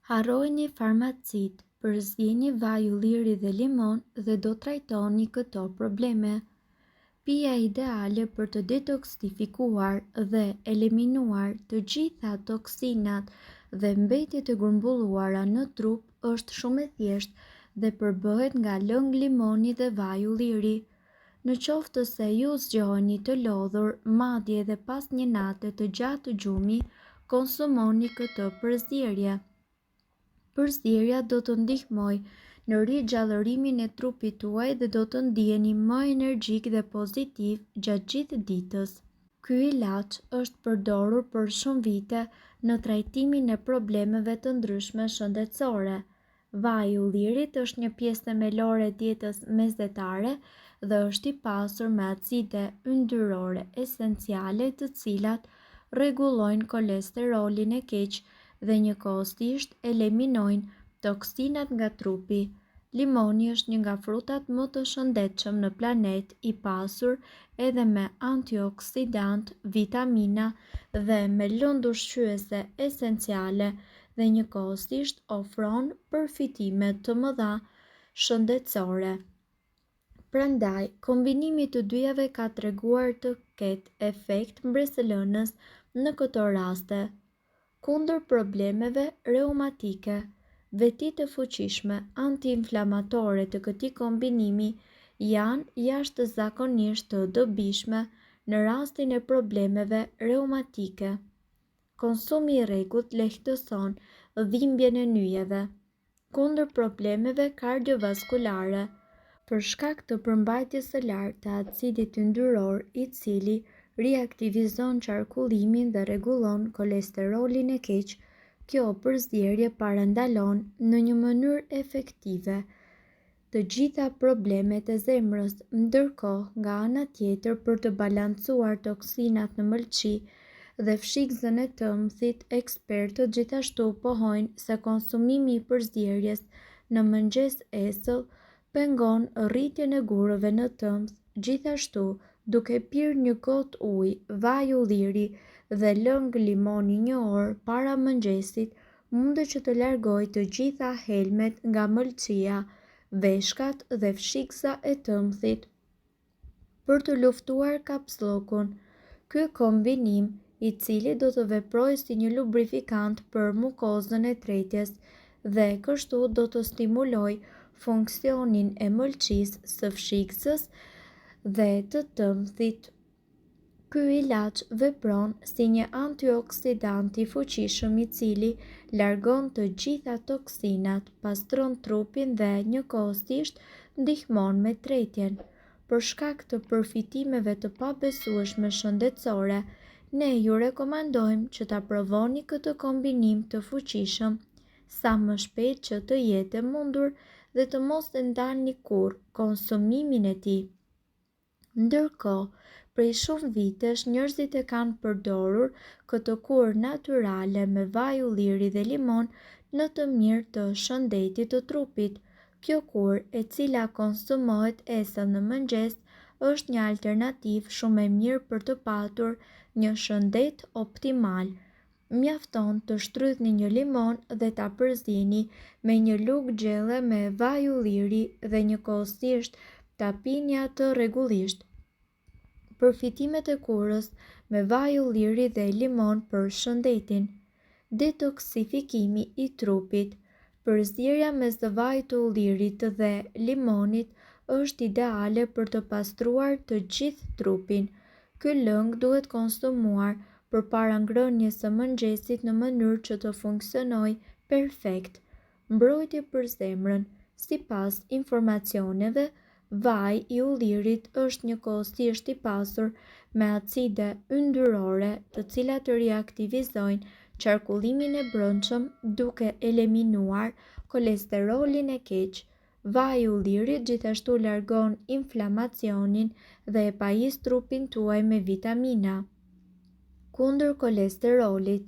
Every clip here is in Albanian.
Harrojeni farmacit, përzgjeni vaj ulliri dhe limon dhe do trajtoni këto probleme. Pija ideale për të detoksifikuar dhe eliminuar të gjitha toksinat dhe mbetjet e grumbulluara në trup është shumë e thjeshtë dhe përbëhet nga lëng limoni dhe vaj ulliri. Në qoftë se ju zgjoheni të lodhur, madje edhe pas një nate të gjatë gjumi, konsumoni këtë përzierje. Përzierja do të ndihmoj në rigjallërimin e trupit tuaj dhe do të ndiheni më energjik dhe pozitiv gjatë gjithë ditës. Ky ilaç është përdorur për shumë vite në trajtimin e problemeve të ndryshme shëndetësore. Vaji i ullirit është një pjesë themelore e dietës mesdhetare dhe është i pasur me acide yndyrore esenciale të cilat rregullojnë kolesterolin e keq dhe njëkohësisht eliminojnë toksinat nga trupi. Limoni është një nga frutat më të shëndetshëm në planet, i pasur edhe me antioksidant, vitamina dhe me lëndë ushqyese esenciale dhe njëkohësisht ofron përfitime të mëdha shëndetësore. Prandaj, kombinimi të dyjave ka treguar të ketë efekt mbretëlënës në këto raste. Kundër problemeve reumatike, vetitë të fuqishme antiinflamatore të këtij kombinimi janë jashtëzakonisht të dobishme në rastin e problemeve reumatike. Konsumi i rregullt lehtëson dhimbjen e nyjeve. Kundër problemeve kardiovaskulare, për shkak të përmbajtjes së lartë të acidit yndyror, i cili riaktivizon qarkullimin dhe rregullon kolesterolin e keq, kjo përzierje parandalon në një mënyrë efektive të gjitha problemet e zemrës, ndërkohë nga ana tjetër për të balancuar toksinat në mëlçi dhe fshikëzën e tëmthit, ekspertët gjithashtu pohojnë se konsumimi i përzierjes në mëngjes esëll pengon rritjen e gurëve në tëmth. Gjithashtu, duke pirë një gotë ujë, vaj ulliri dhe lëng limoni një orë para mëngjesit, mundet që të largojë të gjitha helmet nga mëlçia, veshkat dhe fshikëza e tëmthit. Për të luftuar kapsllokun, ky kombinim, i cili do të veprojë si një lubrifikant për mukozën e tretjes dhe kështu do të stimulojë funksionin e mëlçisë, së fshikësës dhe të tëmthit. Ky ilaç vepron si një antioksidant i fuqishëm i cili largon të gjitha toksinat, pastron trupin dhe njëkohësisht ndihmon me tretjen. Për shkak të përfitimeve të pabesueshme shëndetësore, ne ju rekomandojmë që ta provoni këtë kombinim të fuqishëm sa më shpejt që të jetë e mundur dhe të mos e ndani kurrë konsumimin e tij. Ndërkohë, prej shumë vitesh njerëzit e kanë përdorur këtë kurë natyrale me vaj ulliri dhe limon në të mirë të shëndetit të trupit. Kjo kurë, e cila konsumohet esëll në mëngjes, është një alternativë shumë e mirë për të patur një shëndet optimal. Mjafton të shtrydhni një limon dhe ta përzini me një lugë gjelle me vaj ulliri dhe njëkohësisht ta pini atë rregullisht. Përfitimet e kurrës me vaj ulliri dhe limon për shëndetin. Detoksifikimi i trupit. Përzierja mes vajit të ullirit dhe limonit është ideale për të pastruar të gjithë trupin. Ky lëng duhet konsumuar përpara ngrënies së mëngjesit në mënyrë që të funksionojë perfekt. Mbrojtje për zemrën. Sipas informacioneve, vaji i ullirit është njëkohësisht i pasur me acide yndyrore, të cilat riaktivizojnë qarkullimin e brendshëm duke eliminuar kolesterolin e keq. Vaji i ullirit gjithashtu largon inflamacionin dhe e pajis trupin tuaj me vitamina. Kundër kolesterolit,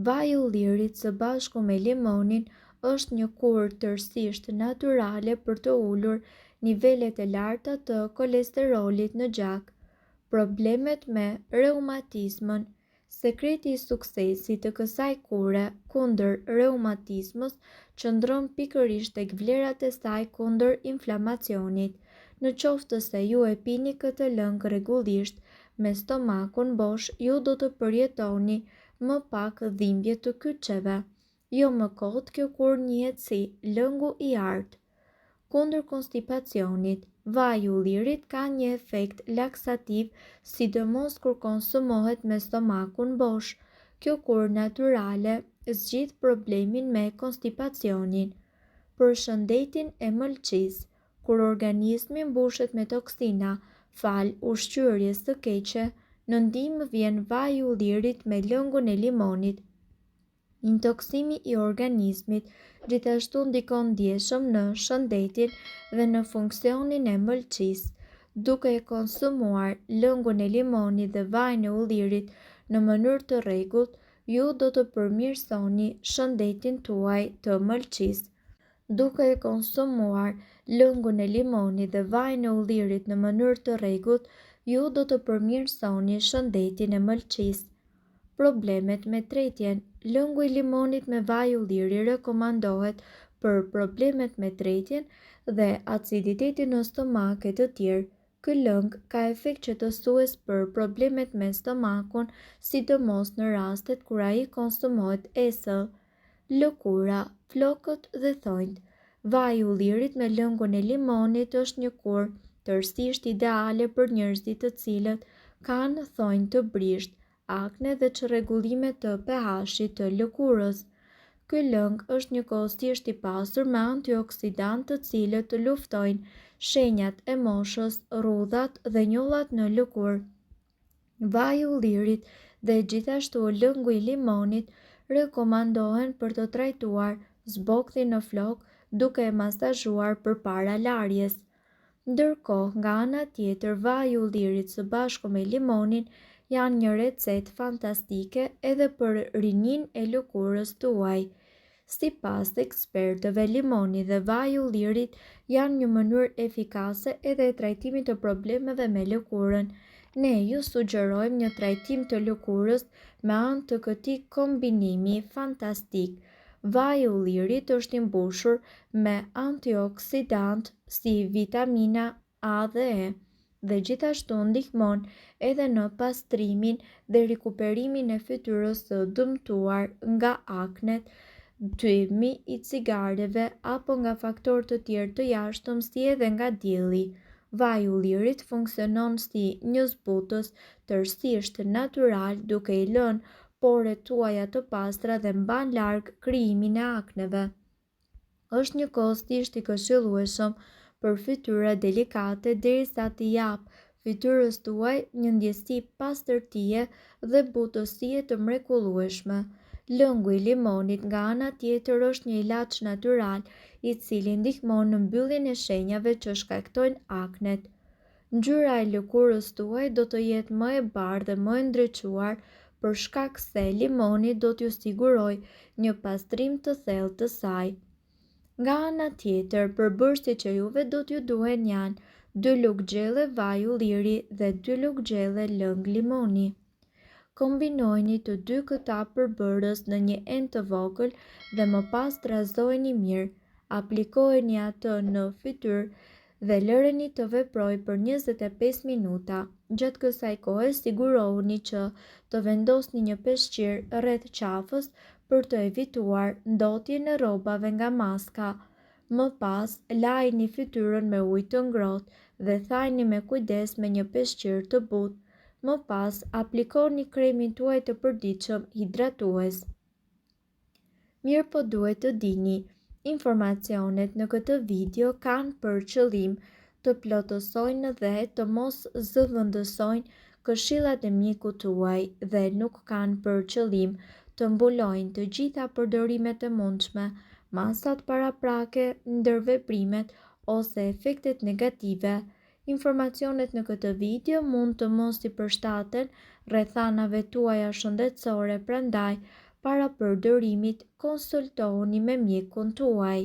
vaji i ullirit së bashku me limonin është një kurë tërësisht natyrale për të ulur nivelet e larta të kolesterolit në gjak. Problemet me reumatizmën. Sekreti i suksesit të kësaj kure kundër reumatizmës qëndron pikërisht tek vlerat e saj kundër inflamacionit. Në qoftë se ju e pini këtë lëng rregullisht me stomakun bosh, ju do të përjetoni më pak dhimbje të kyçeve. Jo më kot, kjo kur njihet si lëngu i artë. Kundër konstipacionit, vaj u lirit ka një efekt laksativ, sidomos kur konsumohet me stomakun bosh. Kjo kur natyrale zgjidh problemin me konstipacionin. Për shëndetin e mëlçisë, kur organizmi mbushet me toksina fal ushqyerjes së keqe, në ndihmë vjen vaji u lirit me lëngun e limonit. Intoksimi i organizmit gjithashtu ndikon ndjeshëm në shëndetin dhe në funksionin e mëlçisë. Duke e konsumuar lëngun e limonit dhe vajin e ullirit në mënyrë të rregullt, ju do të përmirësoni shëndetin tuaj të mëlçisë. Duke e konsumuar lëngun e limonit dhe vajin e ullirit në mënyrë të rregullt, ju do të përmirësoni shëndetin e mëlçisë. Problemet me tretjen. Lëngu i limonit me vaj ulliri rekomandohet për problemet me tretjen dhe aciditetin në stomak e të tjerë. Ky lëng ka efekt qetësues për problemet me stomakun, sidomos në rastet kur ai konsumohet esëll. Lëkura, flokët dhe thonjt. Vaji i ullirit me lëngun e limonit është një kur tërësisht ideale për njerëzit të cilët kanë thonjë të brisht, akne dhe çrregullime të pH-it të lëkurës. Ky lëng është njëkohësisht i pasur me antioksidantë të cilët të luftojnë shenjat e moshës, rrudhat dhe njollat në lëkurë. Vaji i ullirit dhe gjithashtu lëngu i limonit rekomandohen për të trajtuar zbogthin në flok duke e masazhuar përpara larjes. Ndërkohë, nga ana tjetër, vaji i ullirit së bashku me limonin janë një recetë fantastike edhe për rinin e lëkurës tuaj. Sipas ekspertëve, limoni dhe vaji i ullirit janë një mënyrë efikase edhe e trajtimit të problemeve me lëkurën. Ne ju sugjerojmë një trajtim të lëkurës me anë të këtij kombinimi fantastik. Vaji i ullirit është i mbushur me antioksidantë si vitamina A dhe E dhe gjithashtu ndihmon edhe në pastrimin dhe rikuperimin e fytyrës së dëmtuar nga aknet, dëmi i cigareve apo nga faktorë të tjerë të jashtëm si edhe nga dielli. Vaji i ullirit funksionon si një zbutës tërësisht natyral duke i lënë poret tuaja të pastra dhe mban larg krijimin e akneve. Është njëkohësisht i këshillueshëm për fytyra delikate derisa t'i japë fytyrës tuaj një ndjesi pastërtie dhe butësie të mrekullueshme. Lëngu i limonit nga ana tjetër është një ilaç natyral i cili ndihmon në mbylljen e shenjave që shkaktojnë aknet. Ngjyra e lëkurës tuaj do të jetë më e bardhë dhe më e ndriçuar për shkak se limoni do t'ju sigurojë një pastrim të thellë të saj. Nga ana tjetër, përbërësit që juve do t'ju duhen janë 2 lugë gjelle vaj ulliri dhe 2 lugë gjelle lëng limoni. Kombinojeni të dy këta përbërës në një enë të vogël dhe më pas trazojeni mirë. Aplikojeni atë në fytyrë dhe lëreni të veprojë për 25 minuta. Gjatë kësaj kohe sigurohuni që të vendosni një peshqir rreth qafës për të evituar ndotjen e rrobave nga maska. Më pas, lajini fytyrën me ujë të ngrohtë dhe thajni me kujdes me një peshqir të butë. Më pas, aplikoni kremin tuaj të përditshëm hidratues. Mirë po duhet të dini, informacionet në këtë video kanë për qëllim të plotësojnë dhe të mos zëvendësojnë këshillat e mjekut tuaj dhe nuk kanë për qëllim të mbulojnë të gjitha përdorimet e mundshme, masat paraprake, ndërveprimet ose efektet negative. Informacionet në këtë video mund të mos i përshtaten rrethanave tuaja shëndetësore, prandaj para përdorimit konsultohuni me mjekun tuaj.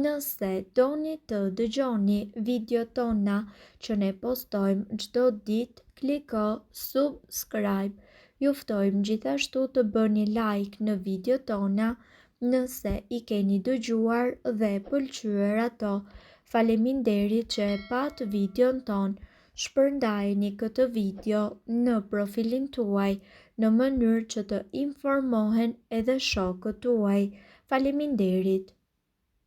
Nëse doni të dëgjoni video tona që ne postojmë çdo ditë, kliko subscribe. Ju ftojmë gjithashtu të bëni like në video tona nëse i keni dëgjuar dhe pëlqyer ato. Faleminderit që e pat videon ton. Shpërndajeni këtë video në profilin tuaj në mënyrë që të informohen edhe shokët tuaj. Faleminderit.